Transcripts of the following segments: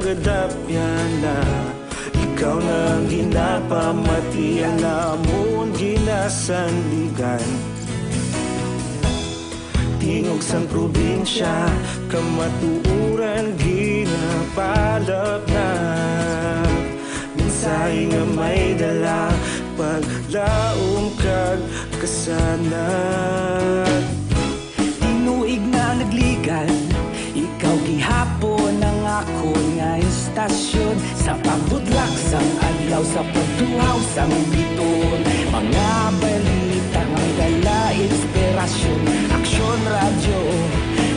pagadapyan na ikaw nang ginapamatian namon ginasandigan. Tingog sang probinsya kamatuuran ginapalap na mensahe nga may dala paglaom kag kasanat. Tinuig na nagligan, ikaw gihapon ang ako nga istasyon sa pagbudlak sang adlaw sa pagtuhaw sang biton. Mga balita nga may dala inspirasyon, Aksyon radyo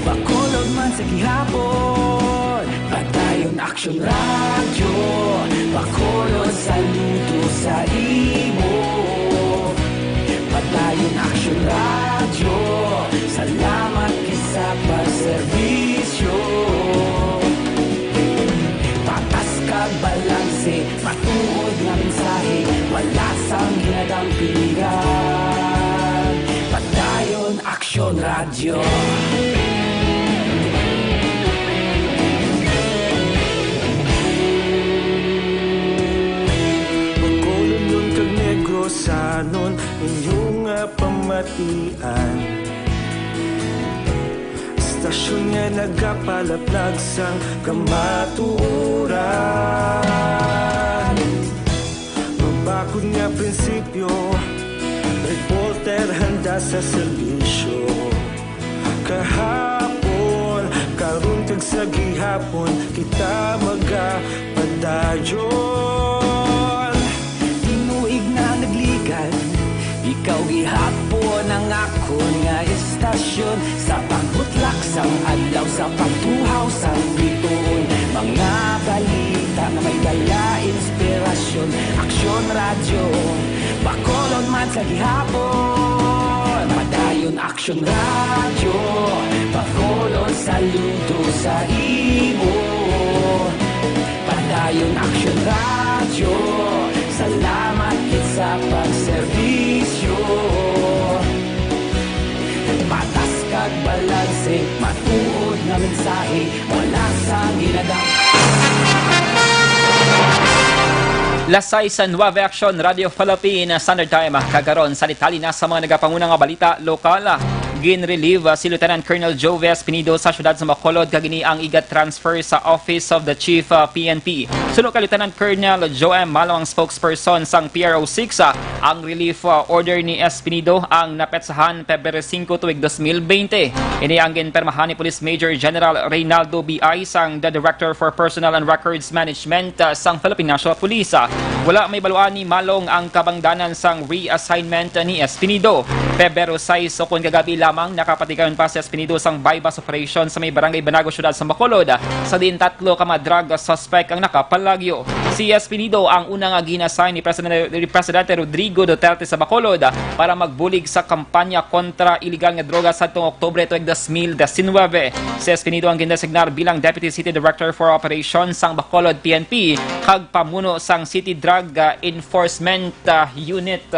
bakulod man sa gihapon. Padayon Aksyon radyo bakulod saludo sa imo. Padayon Aksyon radyo, salamat kisa pagserbisyo. Patas kag balanse, matuod nga mensahe, wala sang ginadampingan. Padayon Aksyon radyo. Sanon inyong pamatian, istasyon nga nagapalaplag sang kamatuuran. Mabakod nga prinsipyo, reporter handa sa serbisyo. Kahapon, karon kag sa gihapon, kita magapadayon. Ikaw gihapon ang ako nga istasyon sa pagbutlak sang adlaw sa pagtuhaw sang biton. Mga balita nga may dala inspirasyon, Aksyon radyo bakolod man sa gihapon. Padayon Aksyon radyo bakolod saludo sa imo. Padayon Aksyon radyo, salamat sa pagserbisyo. Patas kag balanse, matuod nga mensahe, wala sang ginadang. Lasay sa 9 Aksyon Radio Philippines Standard Time kagaron sa litali na sa mga nagapangunang nga balita lokal. Gin-relieve si Lieutenant Colonel Jove Espinido sa syudad sa Bacolod kagini ang igat transfer sa Office of the Chief PNP. Sunod kay Lieutenant Colonel Joe M. Malo ang spokesperson sang PRO6, ang relief order ni Espinido ang napetsahan Pebrero 5 tuig 2020. Ini ang ginpermahan ni Police Major General Reynaldo B.I. sang the Director for Personnel and Records Management sang Philippine National Police. Wala may baluan ni Malong ang kabangdanan sang reassignment ni Espinido. Pebrero 6 o kung kagabi lamang nakapatigayon pa si Espinido sang bypass operation sa may barangay Banago Syudad sa Bacolod. Sa din 3 ka mga drug suspect ang nakapalagyo. Si Espinido ang unang ginassign ni Presidente Rodrigo Duterte sa Bacolod para magbulig sa kampanya kontra iligal nga droga sa Oktubre tuig 2019. Si Espinido ang gindesignar bilang Deputy City Director for Operations sang Bacolod PNP kag pamuno sang City Drug Enforcement Unit.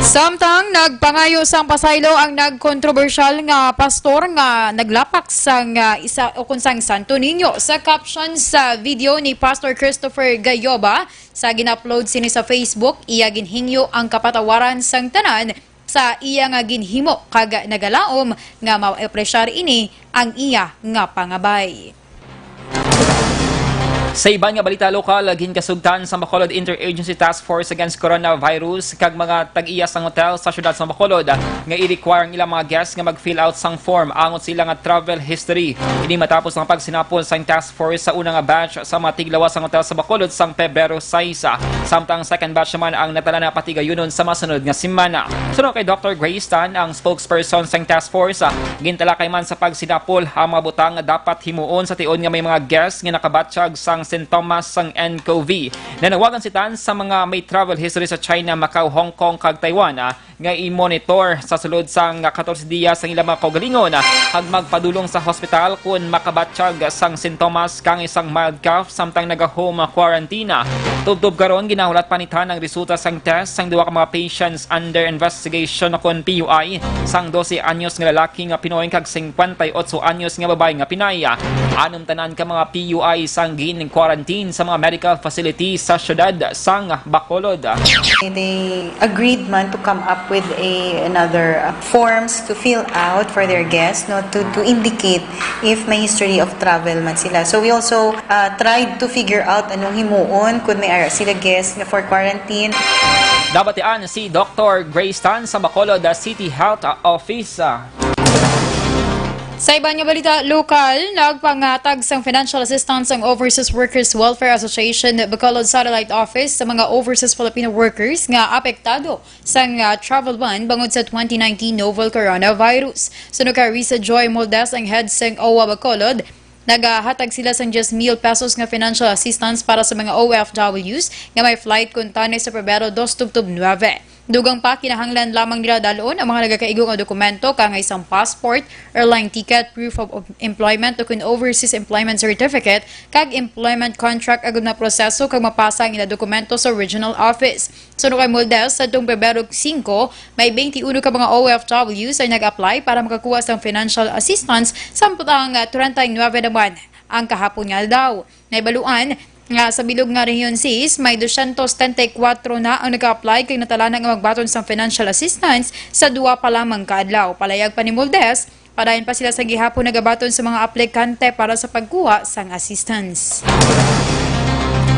Samtang nagpangayo sang pasaylo ang nagkontrobersyal nga pastor nga naglapak sang isa o kunsang Santo Niño. Sa caption sa video ni Pastor Christopher Gayoba sa ginupload sini sa Facebook, iya ginhingyo ang kapatawaran sang tanan sa iya nga ginhimo kag nagalaom nga ma-apresyar ini ang iya nga pangabay. Sa iban nga balita lokal, ginkasugtan sa Bacolod Interagency Task Force Against Coronavirus kag mga tag-iya sang hotel sa syudad sa Bacolod nga i-require ang ilang mga guests nga mag-fill out sang form angot sila nga travel history. Ini matapos ang pagsinapol sang task force sa unang batch sa mga tiglawas sang hotel sa Bacolod sang Pebrero 6. Samtang second batch naman ang natala na patigayunon sa masunod nga semana. Sunod kay Dr. Grace Tan, ang spokesperson sang task force, gintalakay man sa pagsinapol ang mga butang nga dapat himuon sa tiod nga may mga guests nga nakabatsyag sang sang sintomas sang nCoV. Nanawagan sitan sa mga may travel history sa China, Macau, Hong Kong kag Taiwan nga i-monitor sa sulod sang 14 diya sang ilang mga kaugalingon hag magpadulong sa hospital kung makabatsyag sang sintomas kang isang mild cough samtang naga-home quarantine. Tubtob karon ginahulat panitan ang resulta sang test sang duwa ka mga patients under investigation kon PUI sang 12 anyos nga lalaki nga Pinoy kag 58 anyos nga babae nga Pinay. Anom tanan ka mga PUI sang gin-quarantine sa mga medical facilities sa syudad sang Bacolod. They agreed man to come up with another forms to fill out for their guests, no, to indicate if may history of travel man sila. So we also tried to figure out anong himuon kung may sila guests for quarantine. Nabatian si Dr. Grace Tan sa Bacolod City Health Office. Sa ibang nga balita, lokal, nagpangatag sang financial assistance ang Overseas Workers Welfare Association Bacolod Satellite Office sa mga overseas Filipino workers nga apektado sang travel ban bangod sa 2019 novel coronavirus. Suno ka Risa Joy Moldes ang head sang OWA Bacolod, nagahatag sila sang 10,000 pesos nga financial assistance para sa mga OFWs nga may flight kuntane sa Pebrero 2-9. Dugang pa, kinahanglan lamang nila dalon ang mga nagakaigong ang dokumento kang isang passport, airline ticket, proof of employment o kun overseas employment certificate, kag employment contract agad na proseso kag mapasa ang ila dokumento sa regional office. Suno kay Moldes, sa itong Pebrero 5, may 21 ka mga OFWs ay nag-apply para makakuha sa financial assistance samputang 39 naman ang kahapon nga daw. Naibaluan nga sa bilog nga Rehiyon 6, may 234 na ang nag-apply kay natala nga magbaton sa financial assistance sa duwa pa lamang kaadlaw. Palayag pa ni Moldes, padayon pa sila sa gihapon nagabaton sa mga aplikante para sa pagkuha sang assistance.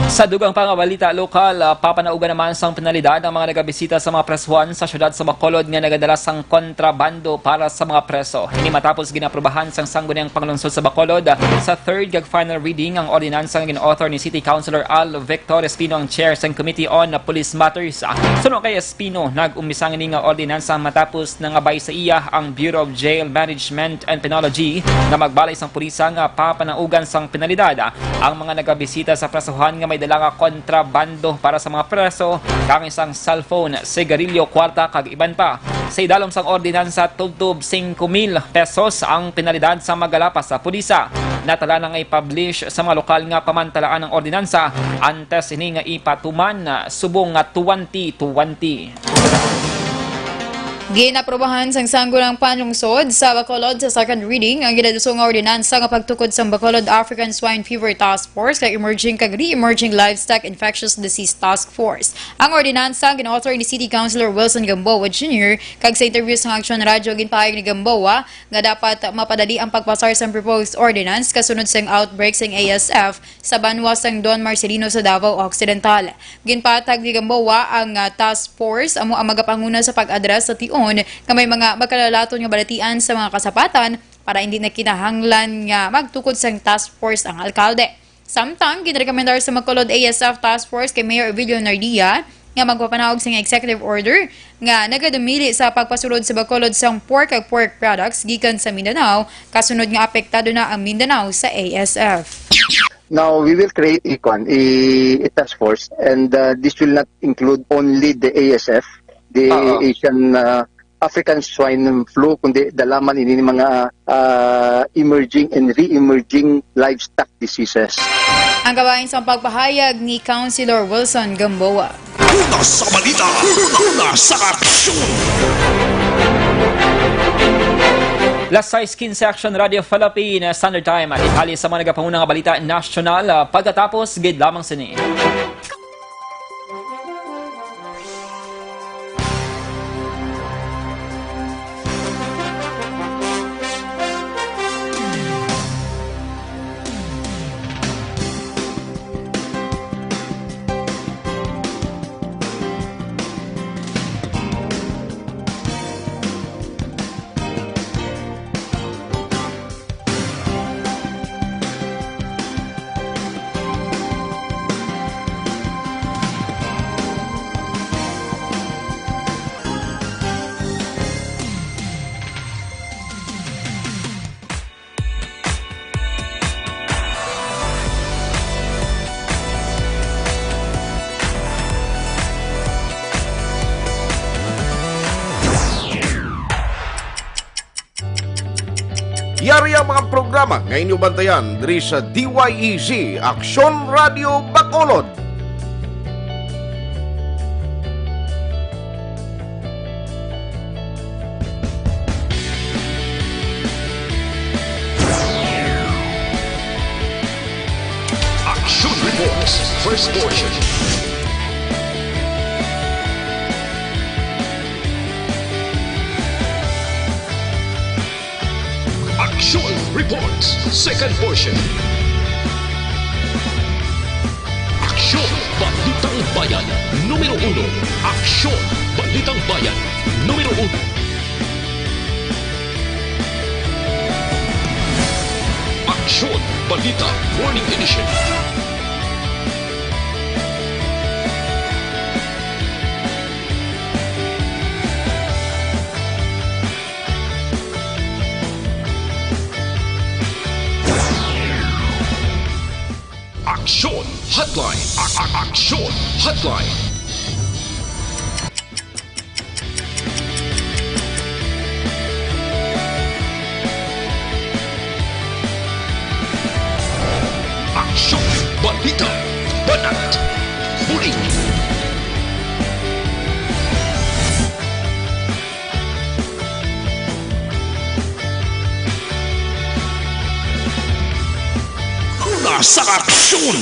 Sa dugang pangabalita lokal, papanaugan naman sang penalidad ang mga nagabisita sa mga presuhan sa syudad sa Bacolod nga nagadala sang kontrabando para sa mga preso. Ini matapos ginaprobahan sang sangguniang panglungsod sa Bacolod sa third kag final reading ang ordinansa nga gin-author ni City Councilor Al Victor Espino ang chair sang Committee on Police Matters. Suno kay Espino, nag-umpisang ini nga ordinansa matapos nangabay sa iya ang Bureau of Jail Management and Penology na magbalay sang pulisa nga papanaugan sang penalidad ang mga nagabisita sa presuhan nga may dala nga kontrabando para sa mga preso, kang isang cellphone, sigarilyo, kwarta kag iban pa. Sa idalom sang ordinansa, tubtob 5,000 pesos ang penalidad sa magalapas sa pulisa. Natala na nga i-publish sa mga lokal nga pamantalaan ng ordinansa antes ini nga ipatuman subong nga 2020. Ginaprobahan sang sanggulang panlungsod sa Bacolod sa second reading ang ginadusong nga ordinansa nga pagtukod sa Bacolod African Swine Fever Task Force kag Emerging kag Re-Emerging Livestock Infectious Disease Task Force. Ang ordinansa gin-author ni City Councilor Wilson Gamboa Jr. kag sa interview sa Aksyon Radio ginpahayag ni Gamboa nga dapat mapadali ang pagpasar sa proposed ordinance kasunod sang outbreak sang ASF sa banwa sang Don Marcelino sa Davao Occidental. Ginpatag ni Gamboa ang task force amo ang magapanguna sa pag-address sa tion nga may mga magkalalaton nga balatian sa mga kasapatan para hindi na kinahanglan nga magtukod sa task force ang alkalde. Samtang ginrekomendar sa Bacolod ASF Task Force kay Mayor Ovidio Nardia nga magpapanawag sa executive order nga nagadumili sa pagpasulod sa Bacolod sang pork ag pork products gikan sa Mindanao kasunod nga apektado na ang Mindanao sa ASF. Now, we will create a task force, and this will not include only the ASF, the Asian African Swine Flu, kundi dalaman ini mga emerging and re-emerging livestock diseases. Ang kabahin sa pagpahayag ni Councilor Wilson Gamboa. Una sa balita, una sa aksyon! Last 6:15 Aksyon Radio Philippines Standard Time at itali sa mga nagapangunang balita nasyonal pagkatapos gid lamang sini. Yari ang mga programa ngayon yung bantayan diri sa DYEZ Aksyon Radio Bacolod. Aksyon Reports, first portion. Aksyon Reports, second portion. Aksyon Balitang Bayan, numero 1. Aksyon Balitang Bayan, numero 1. Aksyon Balita Morning Edition. Aksyon Hotline. Aksyon Hotline. Aksyon Balita Banat Muling. Sa aksyon!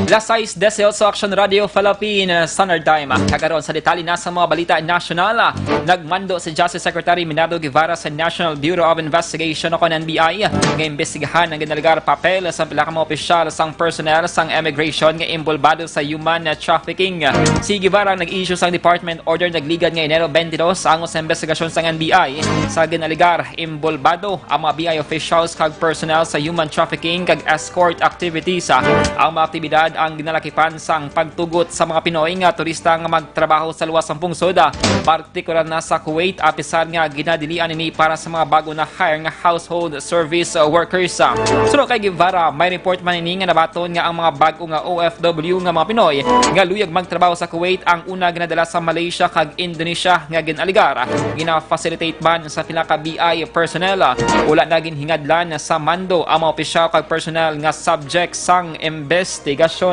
Las 6:18 sa Aksyon Radio Philippines Standard Time. Kagaroon sa detalye na sa mga balita nasyonal. Nagmando si Justice Secretary Minado Guevara sa National Bureau of Investigation o NBI nga imbestigahan ang ginalgar papel sa pila ka mga opisyal sang personnel sang immigration nga imbolbado sa human trafficking. Si Guevara ang nag-issue sang Department Order nagligad nga Enero 22 ang sa investigasyon sang NBI sa ginalgar imbolbado ang mga BI officials kag personnel sa human trafficking kag escort activities. Ang mga aktibidad ang ginalakipan sang pagtugot sa mga Pinoy nga turista nga magtrabaho sa luwas ng pungsod, partikular na sa Kuwait, apisar nga ginadilian ini para sa mga bago na hire nga household service workers. Sunod kay Guevara, may report man ini nga nabaton nga ang mga bago nga OFW nga mga Pinoy nga luyag magtrabaho sa Kuwait ang una ginadala sa Malaysia kag Indonesia nga ginaligar. Gina-facilitate man sa pila ka BI personnel. Wala na ginhingadlan sa mando ang mga opisyal kag personnel nga subject sang investigasyon.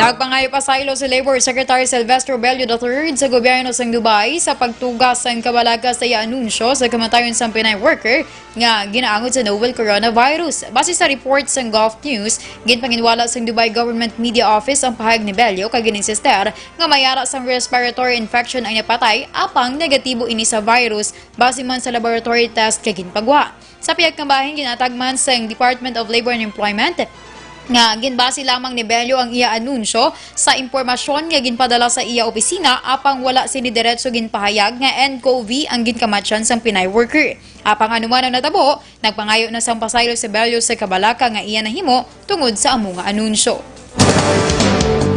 Nagpangayo pa sa ilo si Labor Secretary Silvestre Bello III sa gobyerno sang Dubai sa pagtugas sang kabalaga sa anunsyo sa kamatayon sang Pinay worker nga ginaangod sa novel coronavirus. Base sa report sang Gulf News, ginpanginwala sang Dubai Government Media Office ang pahayag ni Bello kag gininsister nga mayara sang respiratory infection ang napatay apang negatibo ini sa virus base man sa laboratory test kag ginpagwa. Sa pihag kambahin ginatagman sang Department of Labor and Employment nga ginbase lamang ni Bello ang iya anunsyo sa impormasyon nga ginpadala sa iya opisina apang wala sini diretso ginpahayag nga nCoV ang ginkamatyan sang Pinay worker. Apang anuman ang natabo, nagpangayo na sang pasaylo si Bello sa kabalaka nga iya nahimo tungod sa amo nga anunsyo.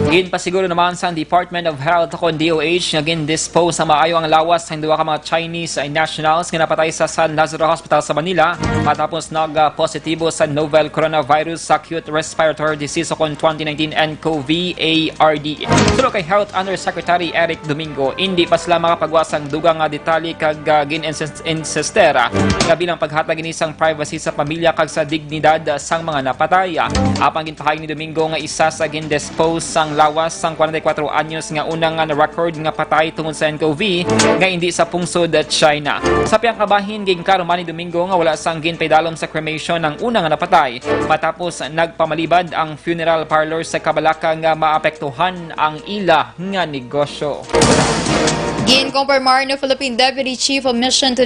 Ginpasiguro naman sa Department of Health o DOH nga gin-dispose sa maayo ang lawas ng duwa ka mga Chinese nationals nga napatay sa San Lazaro Hospital sa Manila matapos nag-positibo sa novel coronavirus sa acute respiratory disease o 2019 nCoV ARD. Tulo kay Health Undersecretary Eric Domingo, hindi pa sila makapagwas ang dugang nga detalye kag gin-insister nga bilang paghatag inisang privacy sa pamilya kag sa dignidad sang mga napatay. Apang ginpahayag ni Domingo nga isa sa gin-dispose sang lawas sang 44 anyos nga unang na-record nga patay tungod sa nCoV nga hindi sa pungsod China. Sa piyang kabahin, ginkaruman ni Domingo nga wala sang ginpaydalom sa cremation ng unang napatay matapos nagpamalibad ang funeral parlor sa kabalaka nga maapektuhan ang ila nga negosyo. Ginkumpirmar ng Philippine Deputy Chief of Mission to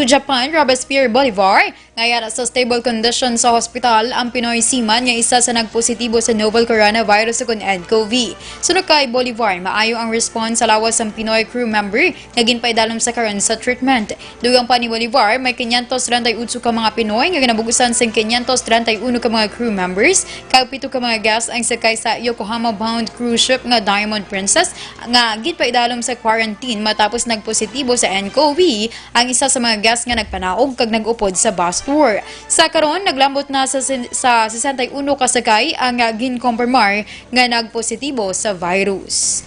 Japan, Robespierre Bolivar, ngayara sa stable condition sa hospital ang Pinoy seaman nga isa sa nagpositibo sa novel coronavirus o nCoV. Sunod kay Bolivar, maayo ang response sa lawas ng Pinoy crew member nga ginpaydalom sa karon sa treatment. Dugang pa ni Bolivar, may 538 ka mga Pinoy nga ginabugusan sa 531 ka mga crew members, kag 7 ka mga guests ang sakay sa Yokohama-bound cruise ship nga Diamond Princess nga ginpaydalom sa quarantine matapos nagpositibo sa nCoV ang isa sa mga guests nga nagpanaog kag nag-upod sa bus tour. Sa karon naglambot na sa 61 kasakay ang ginkumpirmar nga nagpositibo sa virus.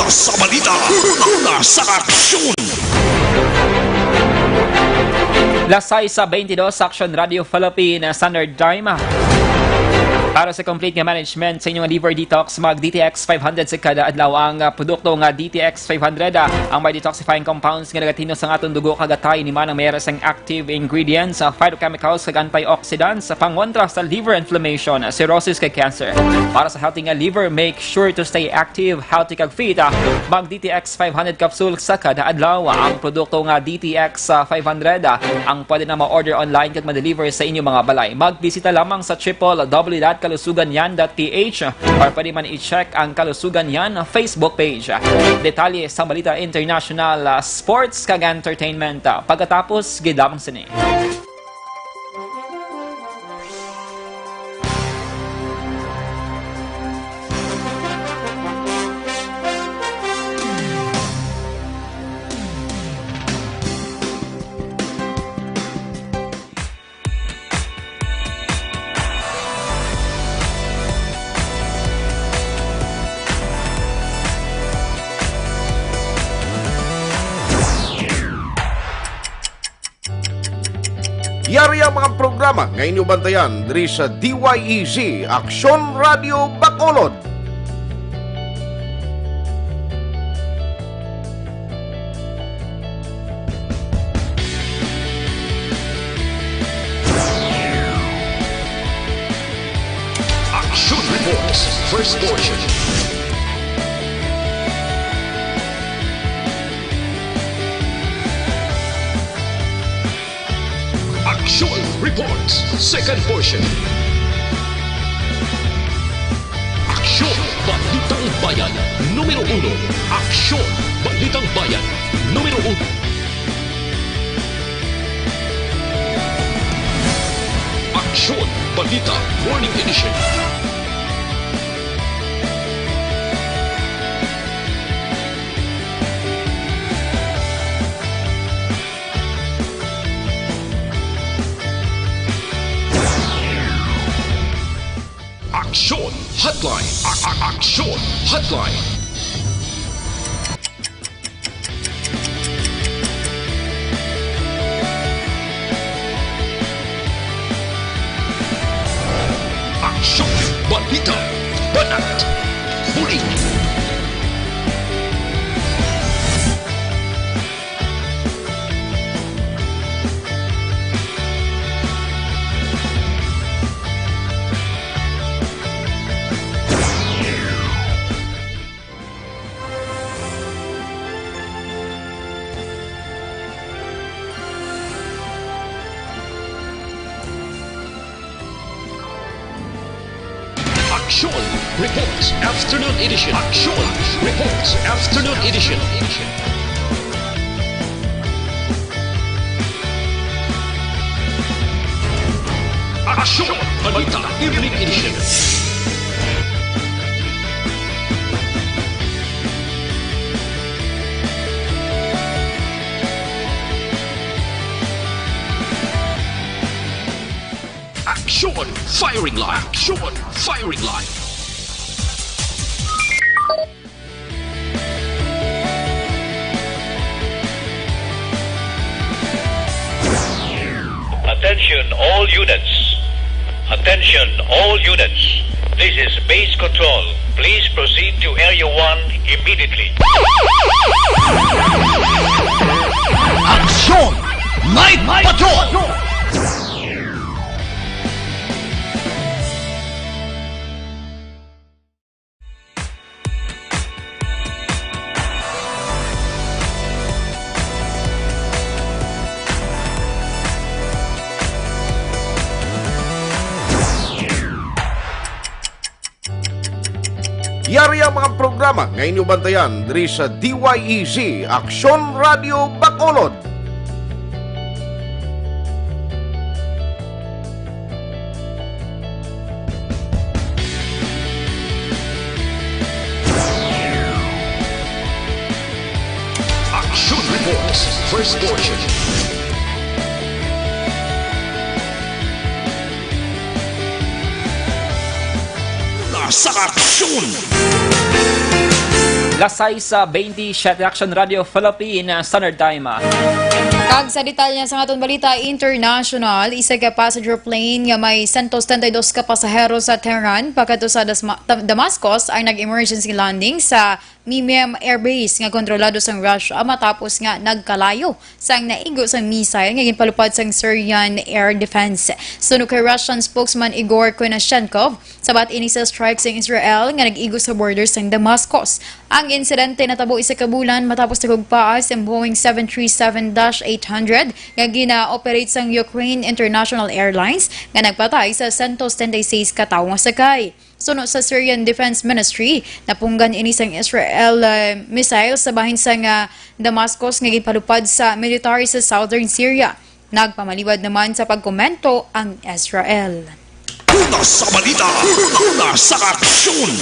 Una sa balita, una sa aksyon. Lasay sa 22 Aksyon Radio Philippine Standard Time. Para sa complete nga management sa inyong liver detox, mag DTX 500 sa kada adlaw ang produkto nga DTX 500 ang may detoxifying compounds nga nagatino sa atong dugo kagatay ni manang mayroon sang active ingredients, phytochemicals kag antioxidants sa pangontra sa liver inflammation, cirrhosis kag cancer. Para sa healthy nga liver, make sure to stay active, healthy kag fit. Mag DTX 500 capsule sa kada adlaw ang produkto nga DTX 500 ang pwede na ma-order online kag ma-deliver sa inyong mga balay. Magbisita lamang sa www.kalusuganyan.ph or pwede man i-check ang Kalusugan Yan Facebook page. Detalye sa Balita International, Sports kag Entertainment. Pagkatapos, gidamang sini. Yari ang mga programa nga inyong bantayan diri sa DYEZ Aksyon Radio Bacolod. Aksyon Reports, first portion. Aksyon Reports, second portion. Aksyon Balitang Bayan, numero 1. Aksyon Balitang Bayan, numero 1. Aksyon Balita Morning Edition. Aksyon Hotline. Aksyon Hotline. Aksyon Balita Banat Huli. Aksyon Reports Afternoon Edition. Aksyon Reports Afternoon Edition. Aksyon Balita Evening Edition. Aksyon Firing Line. Aksyon Firing Line. Attention all units. Attention all units. This is base control. Please proceed to Area 1 immediately. Aksyon Night Patrol. Yari ang mga programa nga inyong bantayan diri sa DYEZ Aksyon Radio Bacolod. Aksyon Reports, first portion. Nasa aksyon! Lasay sa 27 Aksyon Radio Philippine Standard Time. Kag sa detalye sa aton balita international, isa ka passenger plane nga may 132 ka pasahero sa Tehran pagkadto sa Damascus ang nag-emergency landing sa Mimem Air Base nga kontrolado sang Russia matapos nga nagkalayo sang naigo sang missile nga ginpalupad sang Syrian Air Defense. Suno kay Russian spokesman Igor Konashenkov, sabat ini sa strike sang Israel nga nag-igo sa border sang Damascus. Ang insidente natabo isa ka bulan matapos nagugpaas ang Boeing 737-800 nga gina-operate sang Ukraine International Airlines nga nagpatay sa 136 ka tawo nga sakay. Suno sa Syrian Defense Ministry, napunggan ini sang Israel missile sa bahin sang Damascus nga gipalupad sa military sa southern Syria. Nagpamaliwad naman sa pagkomento ang Israel. Una sa balita, una sa aksyon.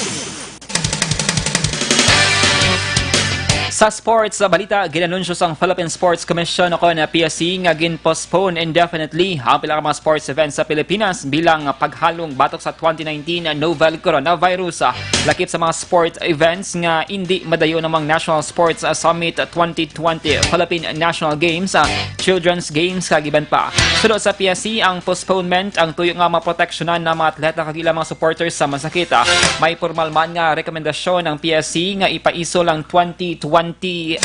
Sa sports sa balita, ginanunsyo sang Philippine Sports Commission ako na PSC nga gin-postpone indefinitely ang pila ka mga sports events sa Pilipinas bilang paghalong batok sa 2019 novel coronavirus. Lakip sa mga sport events nga hindi madayo namang National Sports Summit 2020, Philippine National Games, Children's Games kagiban pa. Sunod sa PSC, ang postponement ang tuyo nga maproteksyonan ng mga atleta kag ilang mga supporters sa masakit. May formal man nga rekomendasyon ng PSC nga ipaiso lang 2020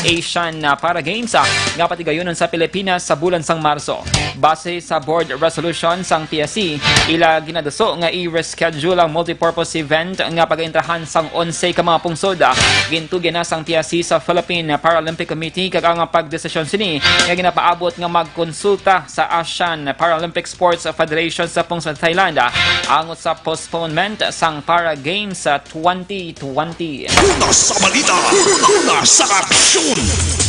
Asian Para Games nga patigayonon sa Pilipinas sa bulan sang Marso. Base sa board resolution sang PSC, ila ginadaso nga i-reschedule ang multipurpose event nga pag-intrahan sang 11 ka mga pungsod. Gintugyan na sang PSC sa Philippine Paralympic Committee kag ang pagdesisyon sini nga ginapaabot nga magkonsulta sa Asian Paralympic Sports Federation sa pungsod Thailand angot sa postponement sang Para Games 2020. Una sa balita, una sa aksyon.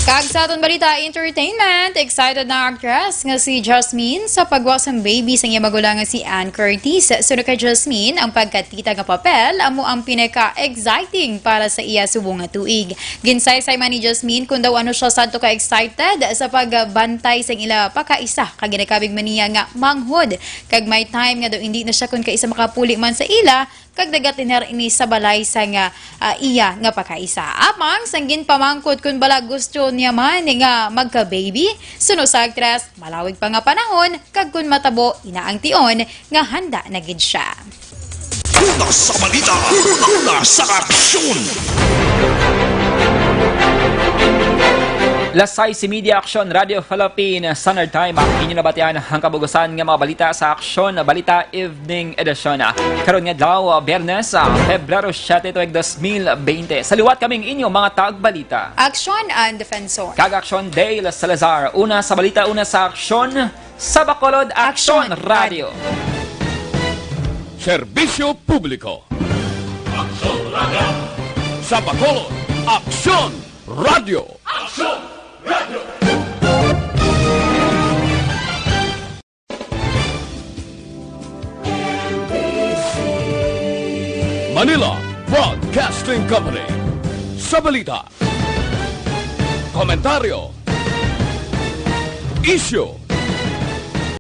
Kag sa aton balita entertainment, excited na actress nga si Jasmine sa pagwasang baby sa iya magulang nga si Ann Curtis. Sunod kay Jasmine, ang pagkatita nga papel amo ang pinaka-exciting para sa iya subong nga tuig. Ginsaysay man ni Jasmine kung daw ano siya sadto ka excited sa pagbantay sa ila pakaisa kag ginakabig man niya nga manghod. Kag may time nga daw hindi na siya kun kaisa makapuli man sa ila kag dagatiner ini sa balay sa nga iya nga pakaisa. Amang sanggin pamangkot kun bala gusto niya man nga magka-baby. Suno sa actress, malawig pa nga panahon kag kun matabo inaang tion nga handa na gid siya. Una sa balita, una sa aksyon. Lasay si Media Aksyon Radio Philippine Standard Time. Inyo nabatian ang kabugusan nga mga balita sa Aksyon Balita Evening Edition. Karon nga daw, Biyernes, Pebrero 7, 2020. Saliwat kaming inyo mga taag-balita. Aksyon and Defensor. Kag Aksyon Day, Salazar. Una sa balita, una sa Aksyon, sa Bacolod, Aksyon Radio. Serbisyo Publiko. Aksyon Radio. Sa Bacolod, Aksyon Radio. Aksyon Radio. Manila Broadcasting Company. Sa balita, komentaryo, issue,